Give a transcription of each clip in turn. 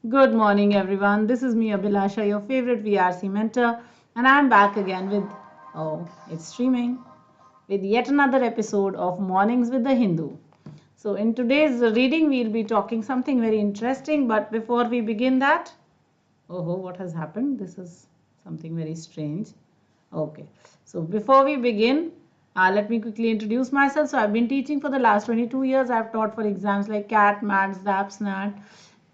Good morning, everyone. This is me, Abhilasha, your favorite VRC mentor, and I'm back again with, it's streaming, with yet another episode of Mornings with the Hindu. So, in today's reading, we'll be talking something very interesting, but before we begin that, what has happened? This is something very strange. Okay, so before we begin, let me quickly introduce myself. So I've been teaching for the last 22 years. I've taught for exams like CAT, MAT, ZAP, SNAT,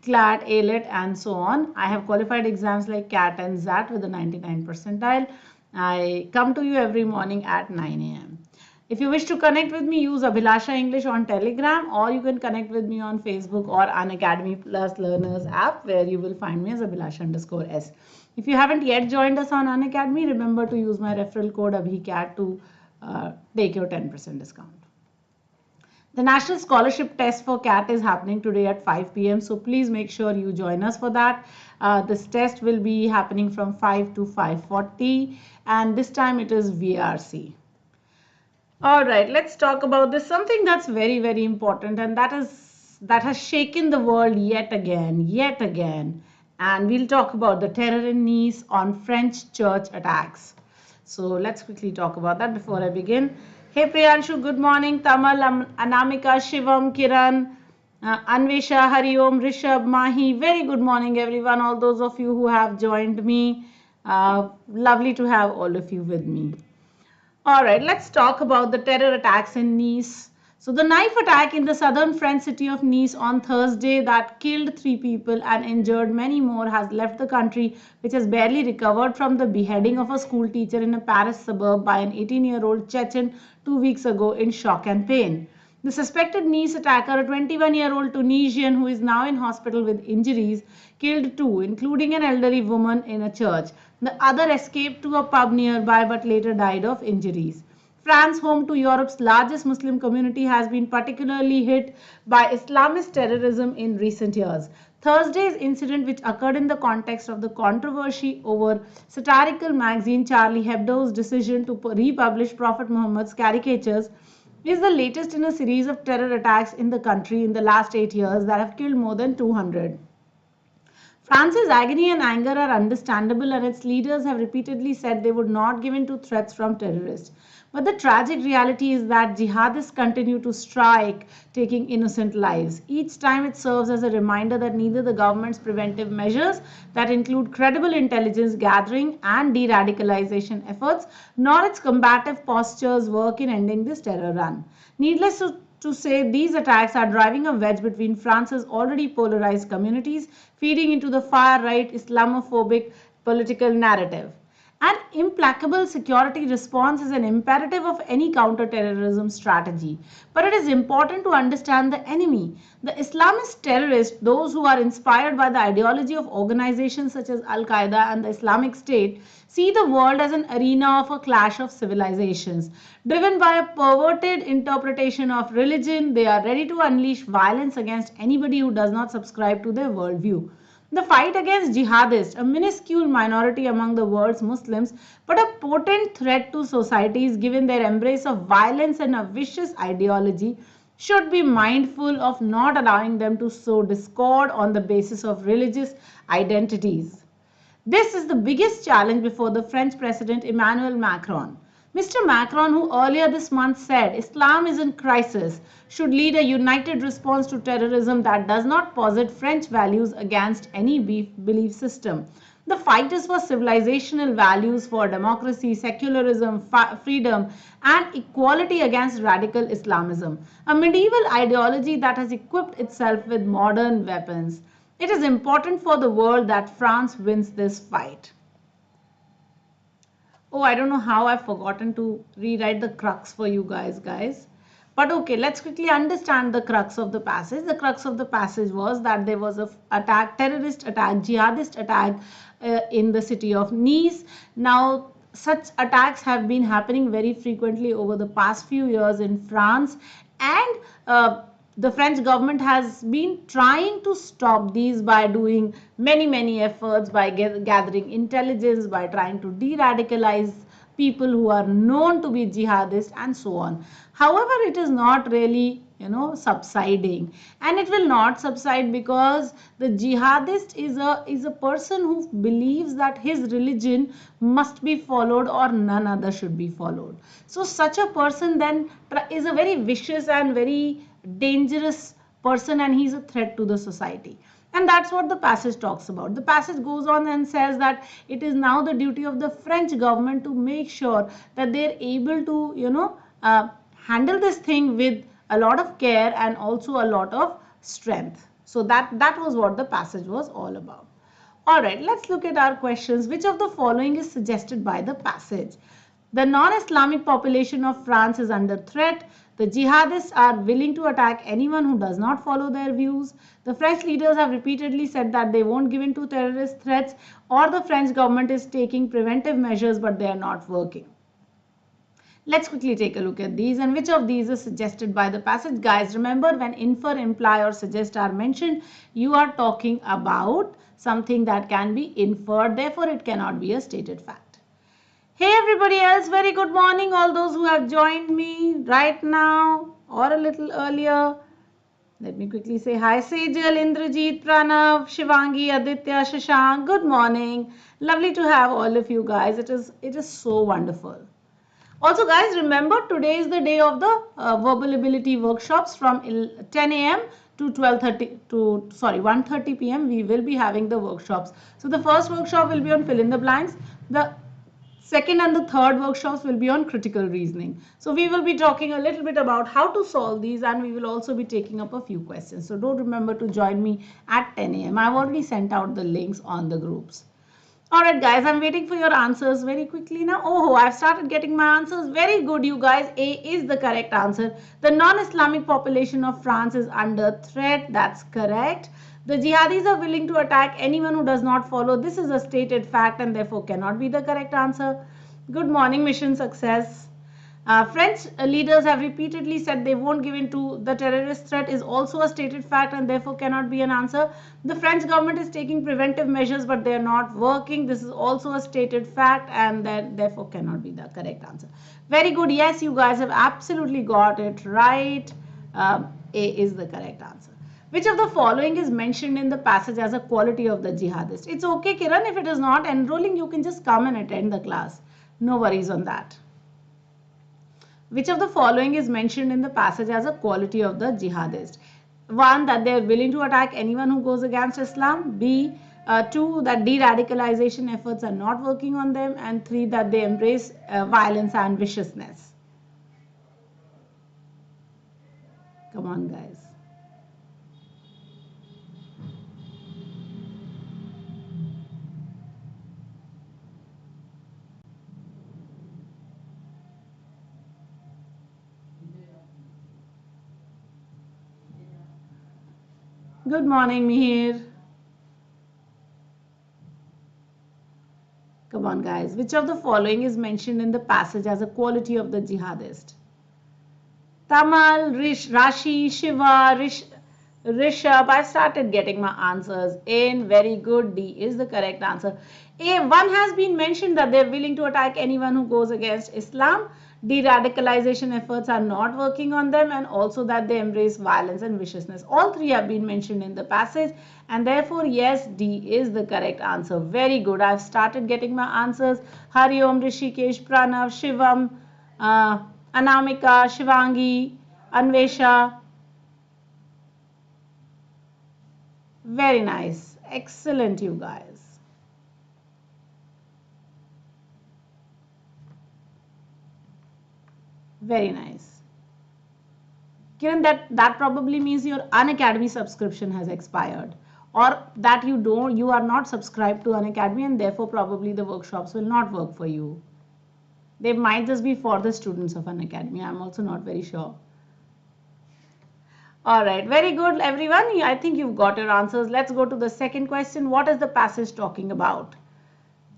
CLAT, ALET, and so on. I have qualified exams like CAT and ZAT with a 99 percentile. I come to you every morning at 9 a.m. If you wish to connect with me, use Abhilasha English on Telegram, or you can connect with me on Facebook or Unacademy Plus Learners app, where you will find me as Abhilasha_S. If you haven't yet joined us on Unacademy, remember to use my referral code ABHICAT to take your 10% discount. The National Scholarship Test for CAT is happening today at 5 p.m. So please make sure you join us for that. This test will be happening from 5 to 5:40, and this time it is VRC. All right, let's talk about this. Something that's very, very important, and that has shaken the world yet again. And we'll talk about the terror in Nice on French church attacks. So let's quickly talk about that before I begin. Hey Priyanshu, good morning. Tamal, Anamika, Shivam, Kiran, Anvesha, Hariom, Rishabh, Mahi. Very good morning, everyone. All those of you who have joined me. Lovely to have all of you with me. All right, let's talk about the terror attacks in Nice. So the knife attack in the southern French city of Nice on Thursday that killed 3 people and injured many more has left the country, which has barely recovered from the beheading of a school teacher in a Paris suburb by an 18-year-old Chechen 2 weeks ago, in shock and pain. The suspected Nice attacker, a 21-year-old Tunisian who is now in hospital with injuries, killed 2, including an elderly woman in a church. The other escaped to a pub nearby but later died of injuries. France, home to Europe's largest Muslim community, has been particularly hit by Islamist terrorism in recent years. Thursday's incident, which occurred in the context of the controversy over satirical magazine Charlie Hebdo's decision to republish Prophet Muhammad's caricatures, is the latest in a series of terror attacks in the country in the last 8 years that have killed more than 200. France's agony and anger are understandable, and its leaders have repeatedly said they would not give in to threats from terrorists. But the tragic reality is that jihadists continue to strike, taking innocent lives. Each time it serves as a reminder that neither the government's preventive measures, that include credible intelligence gathering and de-radicalization efforts, nor its combative postures work in ending this terror run. Needless to say, these attacks are driving a wedge between France's already polarized communities, feeding into the far-right Islamophobic political narrative. An implacable security response is an imperative of any counter-terrorism strategy. But it is important to understand the enemy. The Islamist terrorists, those who are inspired by the ideology of organizations such as Al-Qaeda and the Islamic State, see the world as an arena of a clash of civilizations. Driven by a perverted interpretation of religion, they are ready to unleash violence against anybody who does not subscribe to their worldview. The fight against jihadists, a minuscule minority among the world's Muslims, but a potent threat to societies given their embrace of violence and a vicious ideology, should be mindful of not allowing them to sow discord on the basis of religious identities. This is the biggest challenge before the French President Emmanuel Macron. Mr. Macron, who earlier this month said Islam is in crisis, should lead a united response to terrorism that does not posit French values against any belief system. The fight is for civilizational values, for democracy, secularism, freedom, and equality against radical Islamism, a medieval ideology that has equipped itself with modern weapons. It is important for the world that France wins this fight. Oh, I don't know how I've forgotten to rewrite the crux for you guys. But okay, let's quickly understand the crux of the passage. The crux of the passage was that there was a terrorist attack, jihadist attack in the city of Nice. Now, such attacks have been happening very frequently over the past few years in France, and the French government has been trying to stop these by doing many efforts, by gathering intelligence, by trying to de-radicalize people who are known to be jihadists, and so on. However, it is not really subsiding, and it will not subside because the jihadist is a person who believes that his religion must be followed or none other should be followed. So such a person then is a very vicious and very dangerous person, and he's a threat to the society. And that's what the passage talks about. The passage goes on and says that it is now the duty of the French government to make sure that they're able to, handle this thing with a lot of care and also a lot of strength. So that was what the passage was all about. All right, let's look at our questions. Which of the following is suggested by the passage? The non-Islamic population of France is under threat. The jihadists are willing to attack anyone who does not follow their views. The French leaders have repeatedly said that they won't give in to terrorist threats, or the French government is taking preventive measures but they are not working. Let's quickly take a look at these, and which of these is suggested by the passage. Guys, remember, when infer, imply or suggest are mentioned, you are talking about something that can be inferred, therefore it cannot be a stated fact. Hey everybody else, very good morning, all those who have joined me right now or a little earlier. Let me quickly say hi. Sejal, Indrajit, Pranav, Shivangi, Aditya, Shashank, good morning. Lovely to have all of you guys. It is so wonderful. Also guys, remember, today is the day of the verbal ability workshops from 10 a.m. to 1:30 p.m. we will be having the workshops. So the first workshop will be on fill in the blanks. The second and the third workshops will be on critical reasoning. So we will be talking a little bit about how to solve these, and we will also be taking up a few questions. So don't remember to join me at 10 a.m. I've already sent out the links on the groups. Alright guys, I'm waiting for your answers very quickly now. Oh, I've started getting my answers. Very good, you guys. A is the correct answer. The non-Islamic population of France is under threat. That's correct. The jihadis are willing to attack anyone who does not follow. This is a stated fact and therefore cannot be the correct answer. Good morning, mission success. French leaders have repeatedly said they won't give in to the terrorist threat is also a stated fact and therefore cannot be an answer. The French government is taking preventive measures but they are not working. This is also a stated fact and that therefore cannot be the correct answer. Very good. Yes, you guys have absolutely got it right. A is the correct answer. Which of the following is mentioned in the passage as a quality of the jihadist? It's okay, Kiran, if it is not enrolling, you can just come and attend the class. No worries on that. Which of the following is mentioned in the passage as a quality of the jihadist? 1, that they are willing to attack anyone who goes against Islam. B, 2, that de-radicalization efforts are not working on them. And 3, that they embrace violence and viciousness. Come on, guys. Good morning, Mihir. Come on, guys. Which of the following is mentioned in the passage as a quality of the jihadist? Tamal, Rashi, Shiva, Rishabh. I started getting my answers in. Very good. D is the correct answer. A, 1 has been mentioned that they're willing to attack anyone who goes against Islam. De-radicalization efforts are not working on them, and also that they embrace violence and viciousness. All 3 have been mentioned in the passage, and therefore yes, D is the correct answer. Very good. I've started getting my answers. Hari Om, Rishikesh, Pranav, Shivam, Anamika, Shivangi, Anvesha. Very nice. Excellent, you guys. Very nice. Kiran, that probably means your Unacademy subscription has expired, or that you are not subscribed to Unacademy and therefore probably the workshops will not work for you. They might just be for the students of Unacademy. I'm also not very sure. All right, very good, everyone. I think you've got your answers. Let's go to the second question. What is the passage talking about?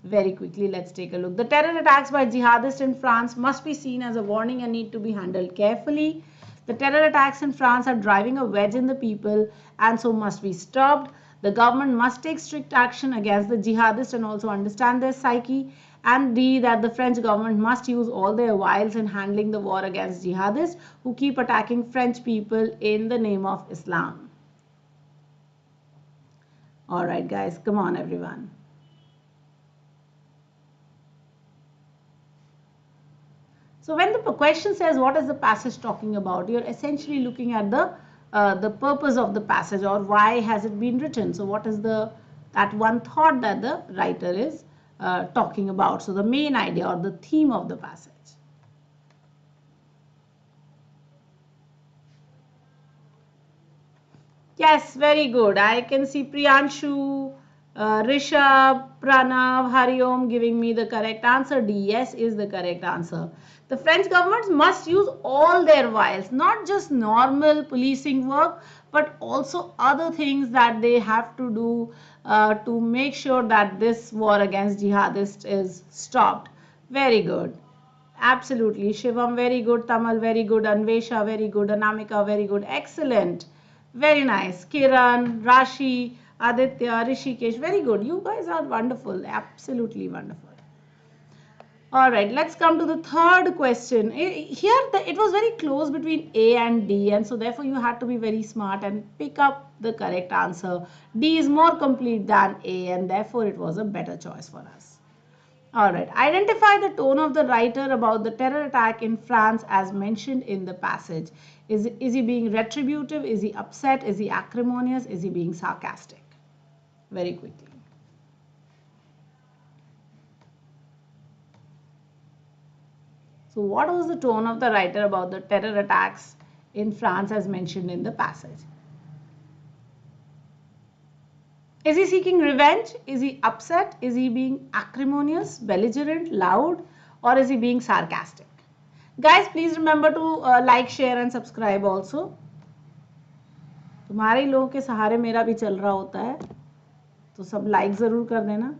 Very quickly, let's take a look. The terror attacks by jihadists in France must be seen as a warning and need to be handled carefully. The terror attacks in France are driving a wedge in the people and so must be stopped. The government must take strict action against the jihadists and also understand their psyche. And D, that the French government must use all their wiles in handling the war against jihadists who keep attacking French people in the name of Islam. Alright guys, come on everyone. So when the question says what is the passage talking about, you're essentially looking at the purpose of the passage, or why has it been written. So what is that one thought that the writer is talking about. So the main idea or the theme of the passage. Yes, very good. I can see Priyanshu, Rishabh, Pranav, Hariom giving me the correct answer. D, yes, is the correct answer. The French government must use all their wiles, not just normal policing work, but also other things that they have to do to make sure that this war against jihadists is stopped. Very good. Absolutely. Shivam, very good. Tamal, very good. Anvesha, very good. Anamika, very good. Excellent. Very nice. Kiran, Rashi, Aditya, Rishikesh, very good. You guys are wonderful. Absolutely wonderful. All right, let's come to the third question. Here, it was very close between A and D, and so therefore you had to be very smart and pick up the correct answer. D is more complete than A, and therefore it was a better choice for us. All right, identify the tone of the writer about the terror attack in France as mentioned in the passage. Is he being retributive? Is he upset? Is he acrimonious? Is he being sarcastic? Very quickly. So what was the tone of the writer about the terror attacks in France as mentioned in the passage? Is he seeking revenge? Is he upset? Is he being acrimonious, belligerent, loud, or is he being sarcastic? Guys, please remember to like, share and subscribe also. तुम्हारे लोगों के सहारे मेरा भी चल रहा होता है, तो सब लाइक जरूर कर देना.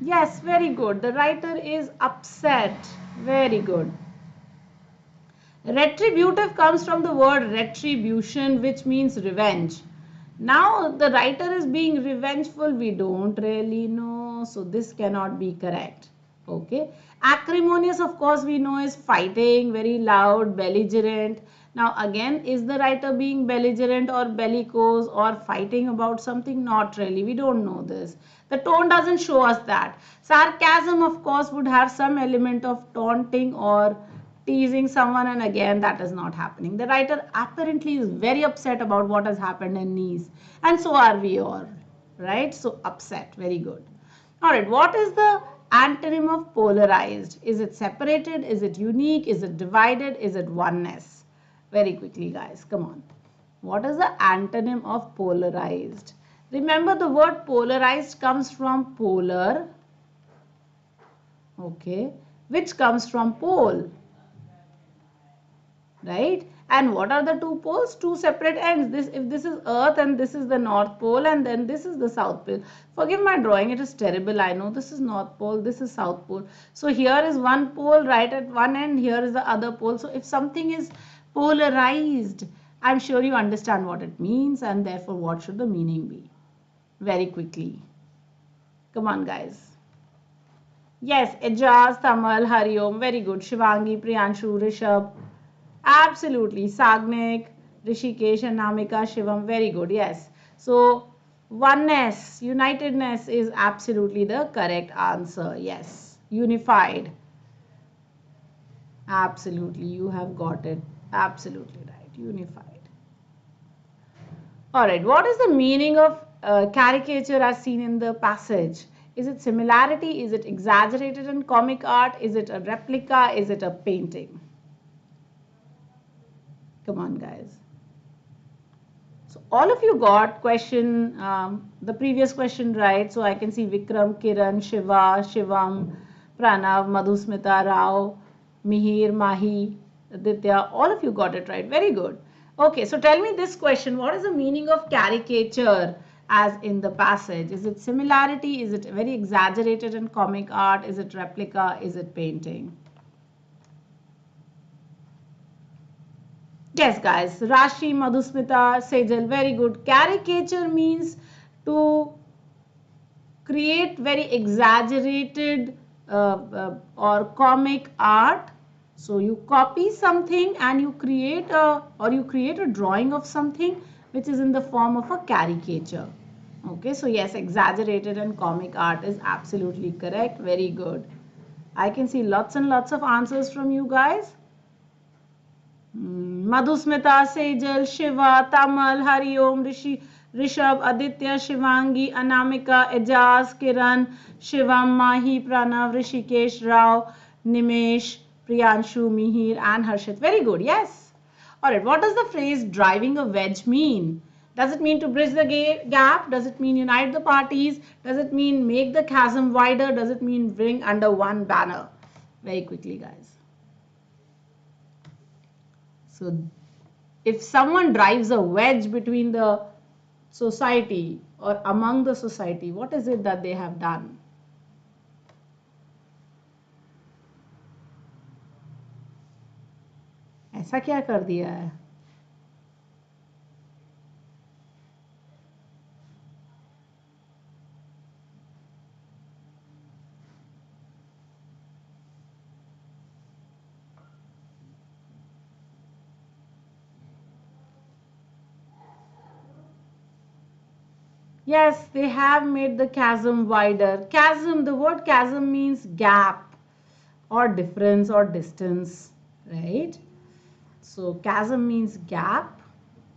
Yes, very good. The writer is upset. Very good. Retributive comes from the word retribution, which means revenge. Now the writer is being revengeful. We don't really know, so this cannot be correct. Okay. Acrimonious, of course, we know is fighting, very loud, belligerent. Now again, is the writer being belligerent or bellicose or fighting about something? Not really. We don't know this. The tone doesn't show us that. Sarcasm, of course, would have some element of taunting or teasing someone, and again that is not happening. The writer apparently is very upset about what has happened in Nice, and so are we all, right? So upset, very good. All right, what is the antonym of polarized? Is it separated? Is it unique? Is it divided? Is it oneness? Very quickly guys, come on. What is the antonym of polarized? Remember, the word polarized comes from polar, okay, which comes from pole, right? And what are the two poles? Two separate ends. If this is earth and this is the north pole, and then this is the south pole. Forgive my drawing, it is terrible, I know. This is north pole, this is south pole. So here is one pole right at one end, here is the other pole. So if something is polarized, I'm sure you understand what it means, and therefore what should the meaning be? Very quickly. Come on guys. Yes, Ejaz, Tamal, Hariom, very good. Shivangi, Priyanshu, Rishabh. Absolutely. Sagnik, Rishikesh and Namika, Shivam, very good. Yes. So oneness, unitedness is absolutely the correct answer. Yes. Unified. Absolutely. You have got it. Absolutely right. Unified. All right. What is the meaning of caricature as seen in the passage? Is it similarity? Is it exaggerated and comic art? Is it a replica? Is it a painting? Come on, guys. So all of you got question, the previous question right. So I can see Vikram, Kiran, Shiva, Shivam, Pranav, Madhusmita, Rao, Mihir, Mahi, Aditya. All of you got it right. Very good. Okay, so tell me this question. What is the meaning of caricature as in the passage? Is it similarity? Is it very exaggerated and comic art? Is it replica? Is it painting? Yes, guys. Rashi, Madhusmita, Sejal, very good. Caricature means to create very exaggerated or comic art. So you copy something and you create a drawing of something which is in the form of a caricature. Okay, so yes, exaggerated and comic art is absolutely correct. Very good. I can see lots and lots of answers from you guys. Madhusmita, Sejal, Shiva, Tamal, Hariom, Rishabh, Aditya, Shivangi, Anamika, Ejaz, Kiran, Shivam, Mahi, Pranav, Rishikesh, Rao, Nimesh, Priyanshu, Mihir, and Harshit. Very good, yes. Alright, what does the phrase driving a wedge mean? Does it mean to bridge the gap? Does it mean unite the parties? Does it mean make the chasm wider? Does it mean bring under one banner? Very quickly, guys. So if someone drives a wedge between the society or among the society, what is it that they have done? ऐसा क्या कर दिया है? Yes, they have made the chasm wider. Chasm, the word chasm means gap or difference or distance, right? So chasm means gap.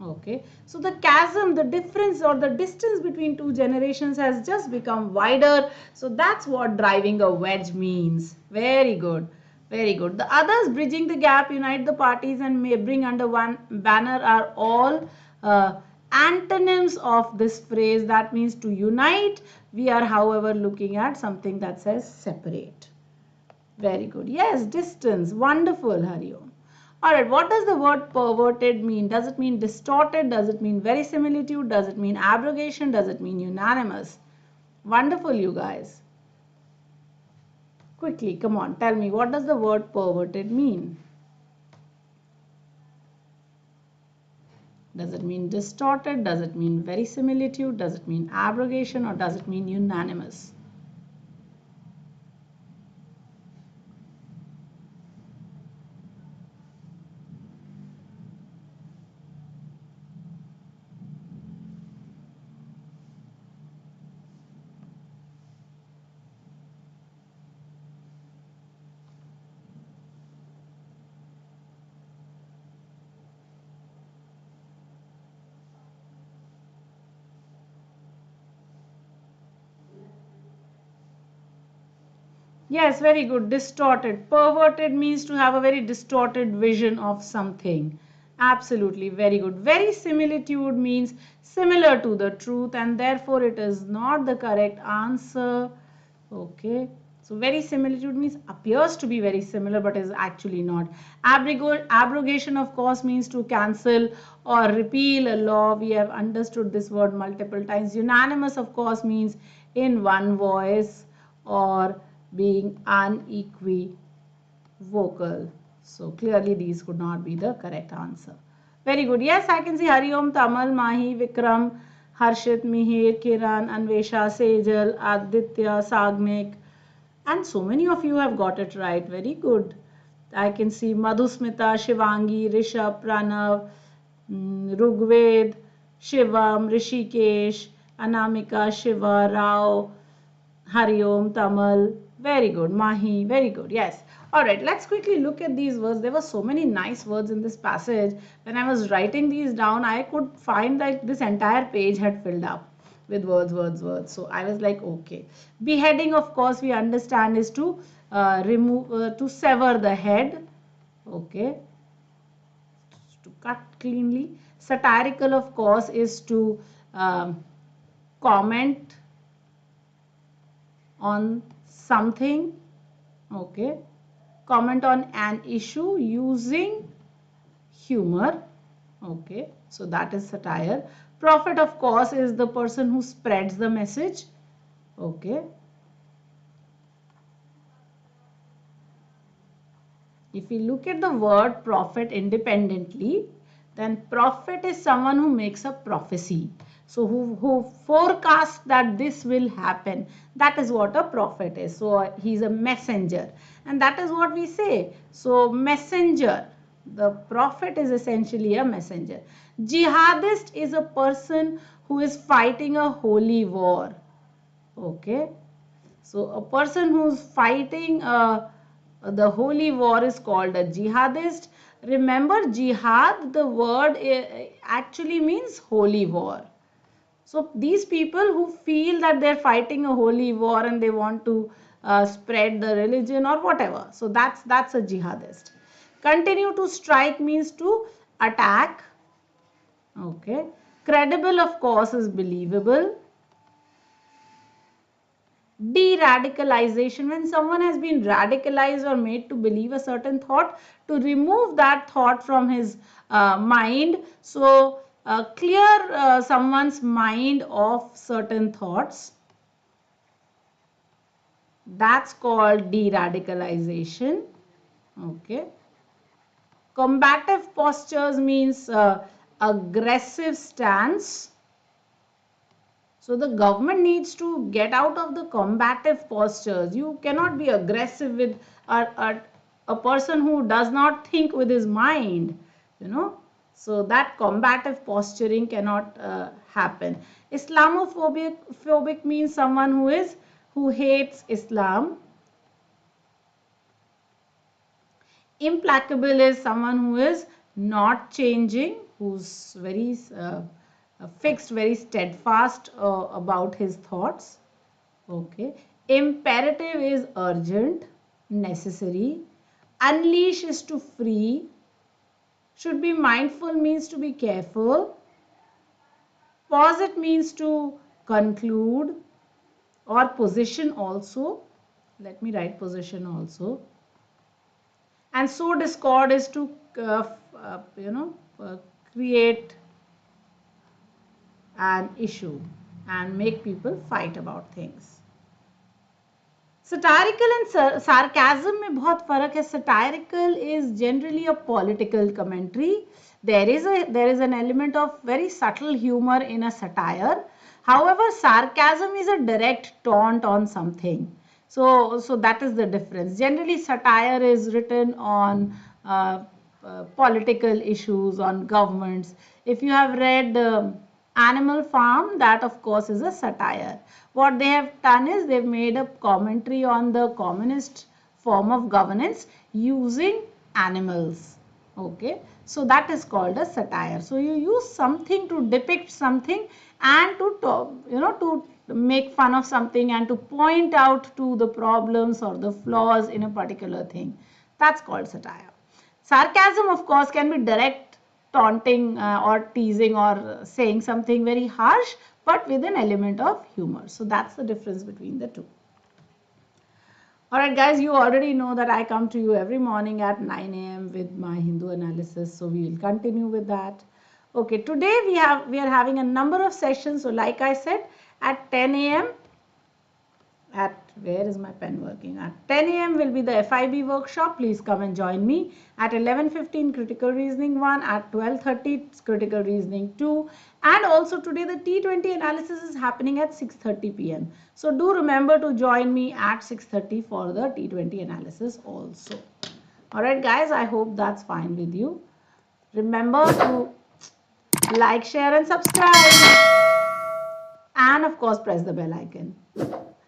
Okay, so the chasm, the difference or the distance between two generations has just become wider. So that's what driving a wedge means. Very good, very good. The others, bridging the gap, unite the parties, and may bring under one banner are all antonyms of this phrase. That means to unite. We are, however, looking at something that says separate. Very good. Yes, distance. Wonderful, Hariom. Alright, what does the word perverted mean? Does it mean distorted? Does it mean verisimilitude? Does it mean abrogation? Does it mean unanimous? Wonderful, you guys. Quickly, come on, tell me, what does the word perverted mean? Does it mean distorted? Does it mean verisimilitude? Does it mean abrogation? Or does it mean unanimous? Yes, very good. Distorted. Perverted means to have a very distorted vision of something. Absolutely, very good. Verisimilitude means similar to the truth and therefore it is not the correct answer. Okay. So verisimilitude means appears to be very similar but is actually not. Abrogation of course means to cancel or repeal a law. We have understood this word multiple times. Unanimous of course means in one voice or being unequivocal. So clearly these could not be the correct answer. Very good. Yes, I can see Hariom, Tamal, Mahi, Vikram, Harshit, Mihir, Kiran, Anvesha, Sejal, Aditya, Sagnik, and so many of you have got it right. Very good. I can see Madhusmita, Shivangi, Rishabh, Pranav, Rugved, Shivam, Rishikesh, Anamika, Shiva, Rao, Hariom, Tamal. Very good. Mahi. Very good. Yes. Alright, let's quickly look at these words. There were so many nice words in this passage. When I was writing these down, I could find that this entire page had filled up with words, words, words. So I was like, okay. Beheading, of course, we understand is to to sever the head. Okay. To cut cleanly. Satirical, of course, is to comment on something. Okay. Comment on an issue using humor. Okay. So that is satire. Prophet, of course, is the person who spreads the message. Okay. If we look at the word prophet independently, Then prophet is someone who makes a prophecy. So who forecasts that this will happen. That is what a prophet is. So he's a messenger. And that is what we say. So messenger. The prophet is essentially a messenger. Jihadist is a person who is fighting a holy war. Okay. So a person who's fighting the holy war is called a jihadist. Remember, jihad, the word actually means holy war. So these people who feel that they're fighting a holy war and they want to spread the religion or whatever. So that's a jihadist. Continue to strike means to attack. Okay. Credible, of course, is believable. De-radicalization, when someone has been radicalized or made to believe a certain thought, to remove that thought from his mind. So clear someone's mind of certain thoughts. That's called de-radicalization. Okay. Combative postures means aggressive stance. So the government needs to get out of the combative postures. You cannot be aggressive with a person who does not think with his mind, you know. So that combative posturing cannot happen. Islamophobic means someone who hates Islam. Implacable is someone who is not changing, who's very fixed, very steadfast about his thoughts. Okay. Imperative is urgent, necessary. Unleash is to free. Should be mindful means to be careful. Posit means to conclude, or position also. Let me write position also. And sow discord is to create an issue and make people fight about things. Satirical and sarcasm में बहुत फर्क है. Satirical is generally a political commentary. There is an element of very subtle humor in a satire. However, sarcasm is a direct taunt on something. So that is the difference. Generally, satire is written on political issues, on governments. If you have read Animal Farm, that of course is a satire. What they have done is they've made a commentary on the communist form of governance using animals. Okay, so that is called a satire. So you use something to depict something and to make fun of something and to point out to the problems or the flaws in a particular thing. That's called satire. Sarcasm, of course, can be direct taunting or teasing or saying something very harsh, but with an element of humor. So that's the difference between the two. Alright guys, you already know that I come to you every morning at 9 a.m. with my Hindu analysis. So we will continue with that. Okay, today we are having a number of sessions. So like I said, at 10 a.m. Where is my pen working? At 10 a.m. will be the FIB workshop. Please come and join me. At 11:15 critical reasoning 1, at 12:30 critical reasoning 2, and also today the T20 analysis is happening at 6:30 p.m. So do remember to join me at 6:30 for the T20 analysis also. Alright guys, I hope that's fine with you. Remember to like, share and subscribe, and of course press the bell icon.